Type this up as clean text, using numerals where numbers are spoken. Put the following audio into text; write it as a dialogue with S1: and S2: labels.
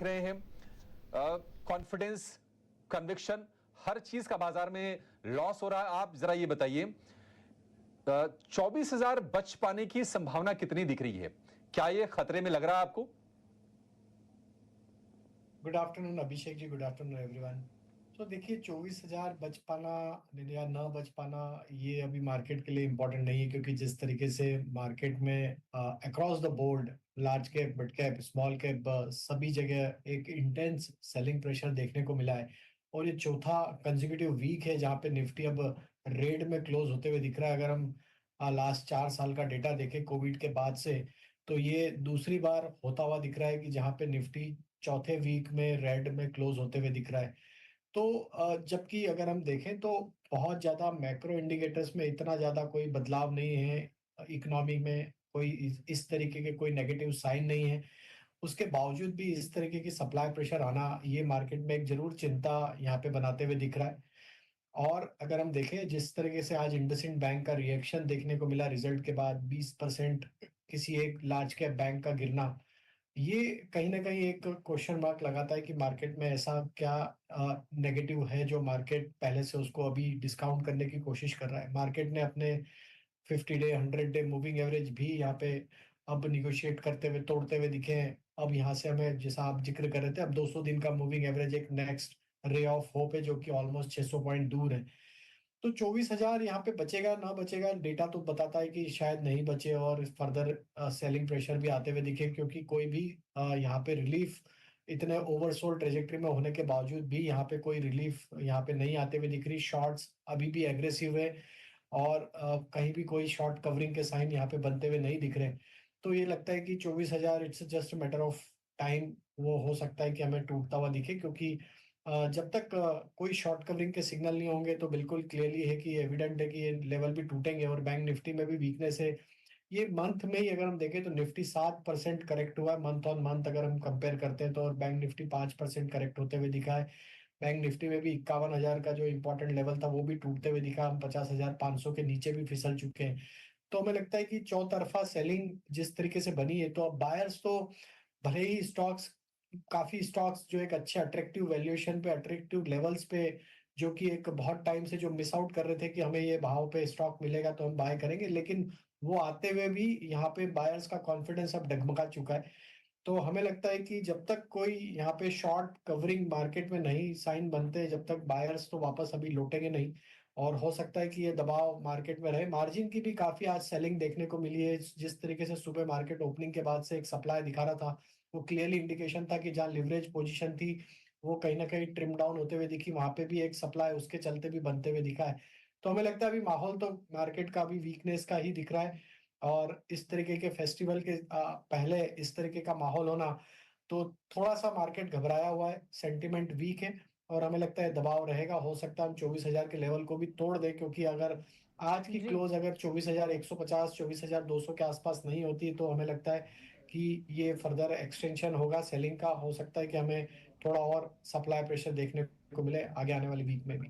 S1: देख रहे हैं, कॉन्फिडेंस, कन्विक्शन, हर चीज का बाजार में लॉस हो रहा है। आप जरा ये बताइए, 24,000 बच पाने की संभावना कितनी दिख रही है? क्या ये खतरे में लग रहा है आपको?
S2: Good afternoon Abhishek ji, good afternoon everyone. तो देखिए, 24,000 बच पाना या ना बच पाना ये अभी मार्केट के लिए इम्पोर्टेंट नहीं है, क्योंकि जिस तरीके से मार्केट में across the board large cap, mid cap, small cap, सभी जगह एक इंटेंस सेलिंग प्रेशर देखने को मिला है। और ये चौथा कंसेक्यूटिव वीक है जहाँ पे निफ्टी अब रेड में क्लोज होते हुए दिख रहा है। अगर हम लास्ट 4 साल का डेटा देखें कोविड के बाद से, तो ये दूसरी बार होता हुआ दिख रहा है कि जहाँ पे निफ्टी चौथे वीक में रेड में क्लोज होते हुए दिख रहा है। तो जबकि अगर हम देखें तो बहुत ज्यादा मैक्रो इंडिकेटर्स में इतना ज्यादा कोई बदलाव नहीं है, इकोनॉमी में कोई इस तरीके के कोई नेगेटिव साइन नहीं है। उसके बावजूद भी इस तरीके की सप्लाई प्रेशर आना ये मार्केट में एक जरूर चिंता यहाँ पे बनाते हुए दिख रहा है। और अगर हम देखें जिस तरीके से आज इंडसइंड बैंक का रिएक्शन देखने को मिला रिजल्ट के बाद, 20% किसी एक लार्ज कैप बैंक का गिरना, ये कहीं ना कहीं एक क्वेश्चन मार्क लगाता है कि मार्केट में ऐसा क्या नेगेटिव है जो मार्केट पहले से उसको अभी डिस्काउंट करने की कोशिश कर रहा है। मार्केट ने अपने 50 डे 100 डे मूविंग एवरेज भी यहाँ पे अब निगोशिएट करते हुए तोड़ते हुए दिखे हैं। अब यहाँ से हमें, जैसा आप जिक्र कर रहे थे, अब 200 दिन का मूविंग एवरेज एक नेक्स्ट रे ऑफ होप है जो कि ऑलमोस्ट 600 पॉइंट दूर है। तो 24,000 यहाँ पे बचेगा ना बचेगा, डेटा तो बताता है कि शायद नहीं बचे और फर्दर सेलिंग प्रेशर भी आते हुए दिखे, क्योंकि कोई भी यहाँ पे रिलीफ, इतने ओवरसोल्ड ट्रेजेक्टरी में होने के बावजूद भी यहाँ पे कोई रिलीफ यहाँ पे नहीं आते हुए दिख रही। शॉर्ट्स अभी भी एग्रेसिव है और कहीं भी कोई शॉर्ट कवरिंग के साइन यहाँ पे बनते हुए नहीं दिख रहे। तो ये लगता है कि 24,000 it's just matter of time, वो हो सकता है कि हमें टूटता हुआ दिखे, क्योंकि जब तक कोई शॉर्ट कवरिंग के सिग्नल नहीं होंगे तो बिल्कुल क्लियरली है कि एविडेंट है कि ये लेवल भी टूटेंगे। और बैंक निफ्टी में भी वीकनेस है। ये मंथ में ही अगर हम देखें तो निफ्टी 7% करेक्ट हुआ है मंथ ऑन मंथ, अगर हम कंपेयर करते हैं तो। और बैंक निफ्टी 5% करेक्ट होते हुए दिखा है। बैंक निफ्टी में भी 51,000 का जो इंपॉर्टेंट लेवल था वो भी टूटते हुए दिखा। हम 50,500 के नीचे भी फिसल चुके हैं। तो हमें लगता है कि चौतरफा सेलिंग जिस तरीके से बनी है, तो अब बायर्स तो भले ही स्टॉक्स, काफी स्टॉक्स जो एक अच्छे अट्रैक्टिव वैल्यूएशन पे, अट्रैक्टिव लेवल्स पे, जो कि एक बहुत टाइम से जो मिस आउट कर रहे थे कि हमें ये भाव पे स्टॉक मिलेगा तो हम बाय करेंगे, लेकिन वो आते हुए भी यहाँ पे बायर्स का कॉन्फिडेंस अब डगमगा चुका है। तो हमें लगता है कि जब तक कोई यहाँ पे शॉर्ट कवरिंग मार्केट में नहीं साइन बनते, जब तक बायर्स तो वापस अभी लौटेंगे नहीं। और हो सकता है कि ये दबाव मार्केट में रहे। मार्जिन की भी काफी आज सेलिंग देखने को मिली है। जिस तरीके से सुबह मार्केट ओपनिंग के बाद से एक सप्लाई दिखा रहा था, वो क्लियरली इंडिकेशन था कि जहाँ लिवरेज पोजीशन थी वो कहीं ना कहीं ट्रिम डाउन होते हुए दिखी। वहां पे भी एक सप्लाई उसके चलते भी बनते हुए दिखा है। तो हमें लगता है अभी माहौल तो मार्केट का भी वीकनेस का ही दिख रहा है। और इस तरीके के फेस्टिवल के पहले इस तरीके का माहौल होना, तो थोड़ा सा मार्केट घबराया हुआ है, सेंटिमेंट वीक है। और हमें लगता है दबाव रहेगा। हो सकता है हम 24,000 के लेवल को भी तोड़ दें, क्योंकि अगर आज की
S3: जी।
S2: क्लोज अगर 24,150 24,200 के आसपास नहीं होती, तो हमें लगता है कि ये फर्दर एक्सटेंशन होगा सेलिंग का। हो सकता है कि हमें थोड़ा और सप्लाई प्रेशर देखने को मिले आगे आने वाली वीक में भी।